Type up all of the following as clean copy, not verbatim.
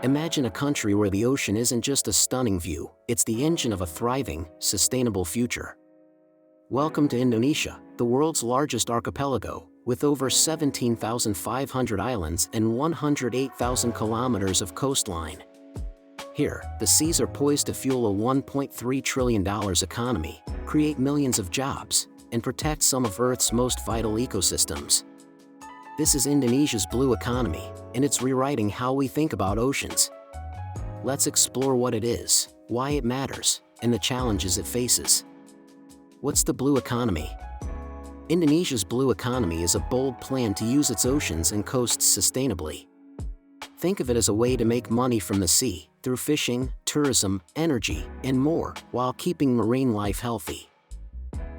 Imagine a country where the ocean isn't just a stunning view, it's the engine of a thriving, sustainable future. Welcome to Indonesia, the world's largest archipelago, with over 17,500 islands and 108,000 kilometers of coastline. Here, the seas are poised to fuel a $1.3 trillion economy, create millions of jobs, and protect some of Earth's most vital ecosystems. This is Indonesia's blue economy, and it's rewriting how we think about oceans. Let's explore what it is, why it matters, and the challenges it faces. What's the blue economy? Indonesia's blue economy is a bold plan to use its oceans and coasts sustainably. Think of it as a way to make money from the sea, through fishing, tourism, energy, and more, while keeping marine life healthy.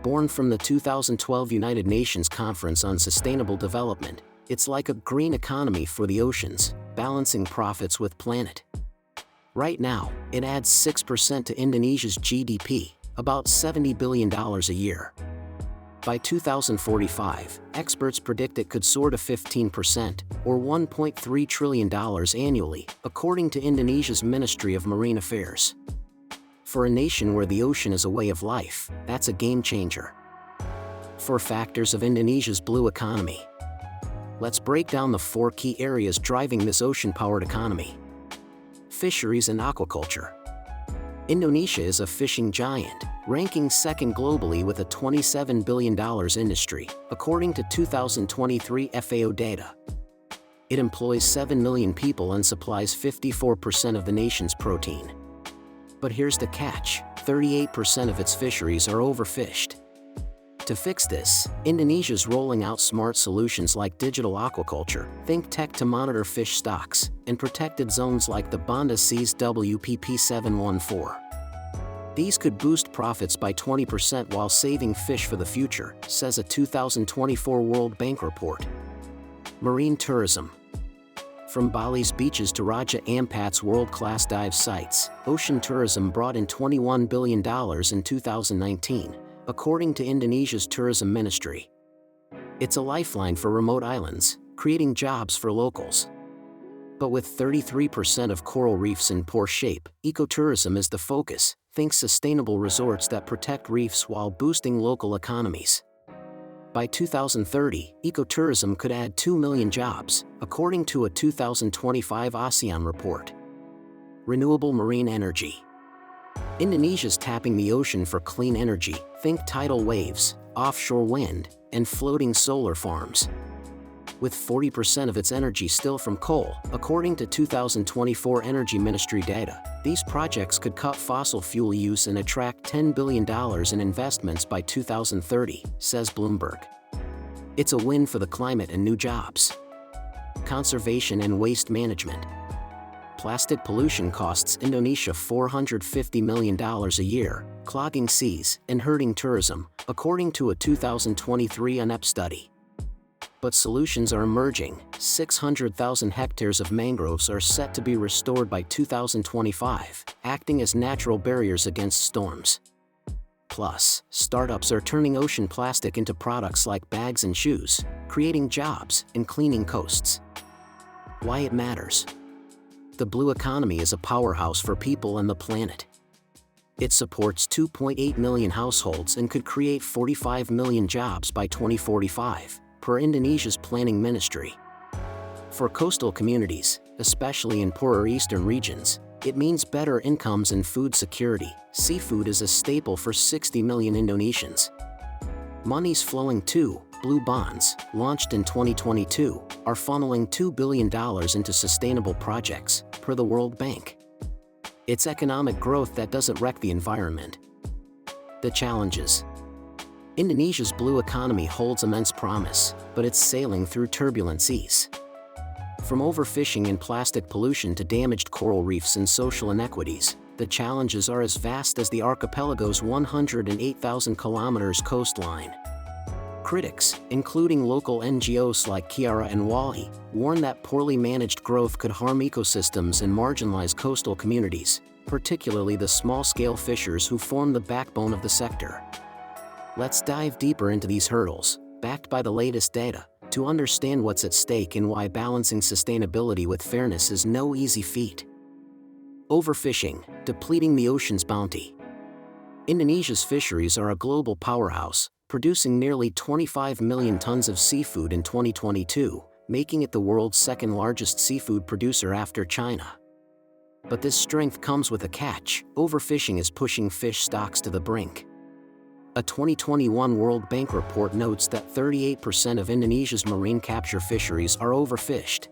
Born from the 2012 United Nations Conference on Sustainable Development, it's like a green economy for the oceans, balancing profits with planet. Right now, it adds 6% to Indonesia's GDP, about $70 billion a year. By 2045, experts predict it could soar to 15%, or $1.3 trillion annually, according to Indonesia's Ministry of Marine Affairs. For a nation where the ocean is a way of life, that's a game changer. 4 factors of Indonesia's blue economy. Let's break down the 4 key areas driving this ocean-powered economy. Fisheries and aquaculture. Indonesia is a fishing giant, ranking second globally with a $27 billion industry, according to 2023 FAO data. It employs 7 million people and supplies 54% of the nation's protein. But here's the catch, 38% of its fisheries are overfished. To fix this, Indonesia's rolling out smart solutions like digital aquaculture, think tech to monitor fish stocks, and protected zones like the Banda Sea's WPP 714. These could boost profits by 20% while saving fish for the future, says a 2024 World Bank report. Marine tourism. From Bali's beaches to Raja Ampat's world-class dive sites, ocean tourism brought in $21 billion in 2019, according to Indonesia's tourism ministry. It's a lifeline for remote islands, creating jobs for locals. But with 33% of coral reefs in poor shape, ecotourism is the focus, think sustainable resorts that protect reefs while boosting local economies. By 2030, ecotourism could add 2 million jobs, according to a 2025 ASEAN report. Renewable marine energy. Indonesia's tapping the ocean for clean energy, think tidal waves, offshore wind, and floating solar farms. With 40% of its energy still from coal, according to 2024 Energy Ministry data, these projects could cut fossil fuel use and attract $10 billion in investments by 2030, says Bloomberg. It's a win for the climate and new jobs. Conservation and waste management. Plastic pollution costs Indonesia $450 million a year, clogging seas and hurting tourism, according to a 2023 UNEP study. But solutions are emerging. 600,000 hectares of mangroves are set to be restored by 2025, acting as natural barriers against storms. Plus, startups are turning ocean plastic into products like bags and shoes, creating jobs and cleaning coasts. Why it matters. The blue economy is a powerhouse for people and the planet. It supports 2.8 million households and could create 45 million jobs by 2045. Per Indonesia's planning ministry. For coastal communities, especially in poorer eastern regions, it means better incomes and food security. Seafood is a staple for 60 million Indonesians. Money's flowing too. Blue bonds, launched in 2022, are funneling $2 billion into sustainable projects, per the World Bank. It's economic growth that doesn't wreck the environment. The challenges. Indonesia's blue economy holds immense promise, but it's sailing through turbulent seas. From overfishing and plastic pollution to damaged coral reefs and social inequities, the challenges are as vast as the archipelago's 108,000 kilometers coastline. Critics, including local NGOs like Kiara and Wali, warn that poorly managed growth could harm ecosystems and marginalize coastal communities, particularly the small-scale fishers who form the backbone of the sector. Let's dive deeper into these hurdles, backed by the latest data, to understand what's at stake and why balancing sustainability with fairness is no easy feat. Overfishing, depleting the ocean's bounty. Indonesia's fisheries are a global powerhouse, producing nearly 25 million tons of seafood in 2022, making it the world's second-largest seafood producer after China. But this strength comes with a catch: overfishing is pushing fish stocks to the brink. A 2021 World Bank report notes that 38% of Indonesia's marine capture fisheries are overfished.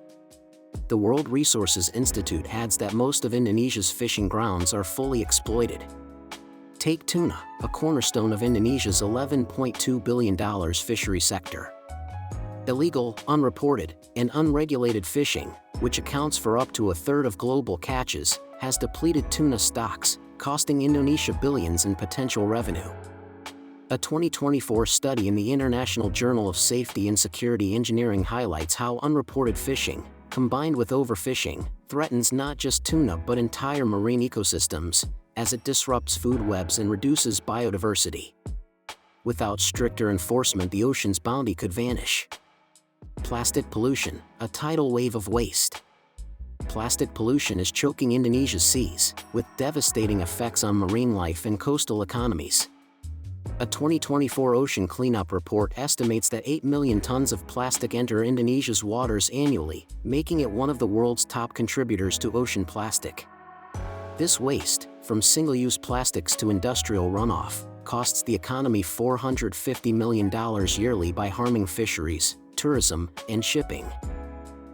The World Resources Institute adds that most of Indonesia's fishing grounds are fully exploited. Take tuna, a cornerstone of Indonesia's $11.2 billion fishery sector. Illegal, unreported, and unregulated fishing, which accounts for up to a third of global catches, has depleted tuna stocks, costing Indonesia billions in potential revenue. A 2024 study in the International Journal of Safety and Security Engineering highlights how unreported fishing, combined with overfishing, threatens not just tuna but entire marine ecosystems, as it disrupts food webs and reduces biodiversity. Without stricter enforcement, the ocean's bounty could vanish. Plastic pollution, a tidal wave of waste. Plastic pollution is choking Indonesia's seas, with devastating effects on marine life and coastal economies. A 2024 ocean cleanup report estimates that 8 million tons of plastic enter Indonesia's waters annually, making it one of the world's top contributors to ocean plastic. This waste, from single-use plastics to industrial runoff, costs the economy $450 million yearly by harming fisheries, tourism, and shipping.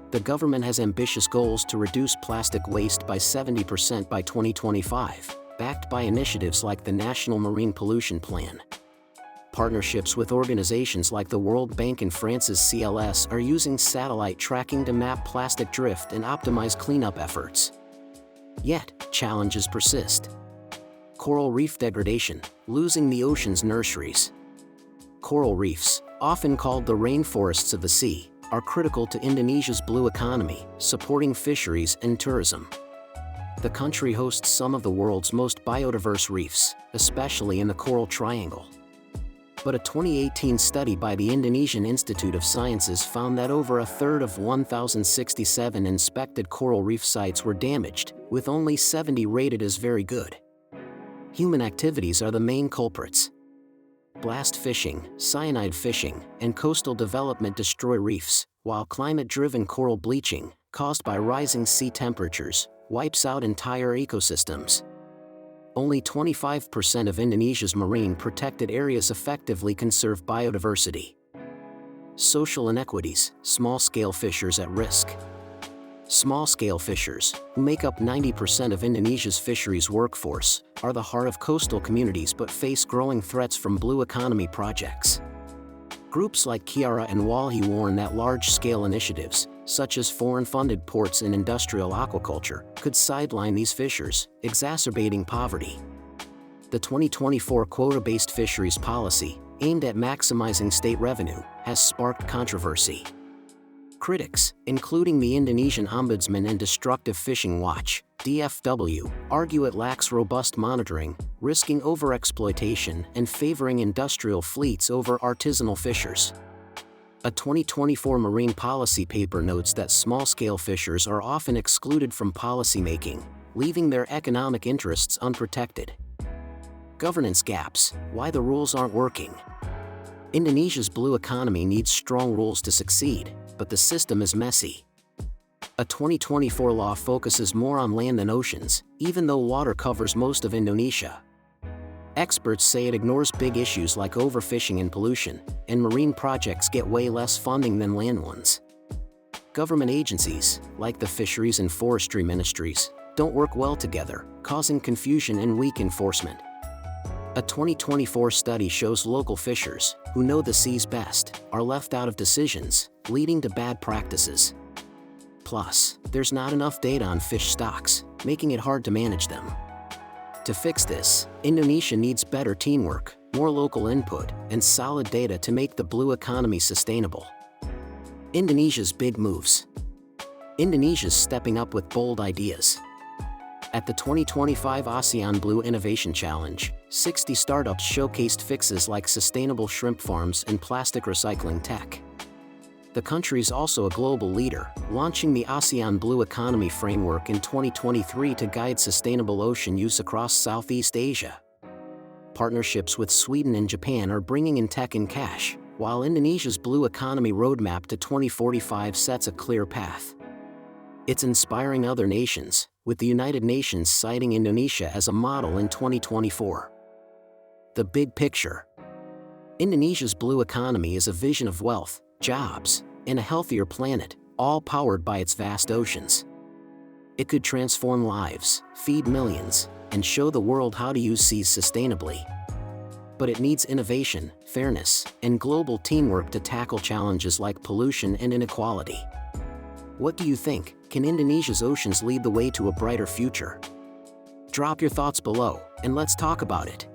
The government has ambitious goals to reduce plastic waste by 70% by 2025, backed by initiatives like the National Marine Pollution Plan. Partnerships with organizations like the World Bank and France's CLS are using satellite tracking to map plastic drift and optimize cleanup efforts. Yet, challenges persist. Coral reef degradation, losing the ocean's nurseries. Coral reefs, often called the rainforests of the sea, are critical to Indonesia's blue economy, supporting fisheries and tourism. The country hosts some of the world's most biodiverse reefs, especially in the Coral Triangle. But a 2018 study by the Indonesian Institute of Sciences found that over a third of 1,067 inspected coral reef sites were damaged, with only 70 rated as very good. Human activities are the main culprits. Blast fishing, cyanide fishing, and coastal development destroy reefs, while climate-driven coral bleaching, caused by rising sea temperatures, wipes out entire ecosystems. Only 25% of Indonesia's marine protected areas effectively conserve biodiversity. Social inequities, small-scale fishers at risk. Small-scale fishers, who make up 90% of Indonesia's fisheries workforce, are the heart of coastal communities but face growing threats from blue economy projects. Groups like Kiara and Walhi warn that large-scale initiatives, such as foreign-funded ports and industrial aquaculture, could sideline these fishers, exacerbating poverty. The 2024 quota-based fisheries policy, aimed at maximizing state revenue, has sparked controversy. Critics, including the Indonesian Ombudsman and Destructive Fishing Watch, DFW, argue it lacks robust monitoring, risking overexploitation and favoring industrial fleets over artisanal fishers. A 2024 marine policy paper notes that small-scale fishers are often excluded from policymaking, leaving their economic interests unprotected. Governance gaps, why the rules aren't working. Indonesia's blue economy needs strong rules to succeed, but the system is messy. A 2024 law focuses more on land than oceans, even though water covers most of Indonesia. Experts say it ignores big issues like overfishing and pollution, and marine projects get way less funding than land ones. Government agencies, like the Fisheries and Forestry Ministries, don't work well together, causing confusion and weak enforcement. A 2024 study shows local fishers, who know the seas best, are left out of decisions, leading to bad practices. Plus, there's not enough data on fish stocks, making it hard to manage them. To fix this, Indonesia needs better teamwork, more local input, and solid data to make the blue economy sustainable. Indonesia's big moves. Indonesia's stepping up with bold ideas. At the 2025 ASEAN Blue Innovation Challenge, 60 startups showcased fixes like sustainable shrimp farms and plastic recycling tech. The country is also a global leader, launching the ASEAN Blue Economy framework in 2023 to guide sustainable ocean use across Southeast Asia. Partnerships with Sweden and Japan are bringing in tech and cash, while Indonesia's Blue Economy roadmap to 2045 sets a clear path. It's inspiring other nations, with the United Nations citing Indonesia as a model in 2024. The big picture. Indonesia's Blue Economy is a vision of wealth, jobs, and a healthier planet, all powered by its vast oceans. It could transform lives, feed millions, and show the world how to use seas sustainably. But it needs innovation, fairness, and global teamwork to tackle challenges like pollution and inequality. What do you think? Can Indonesia's oceans lead the way to a brighter future? Drop your thoughts below, and let's talk about it.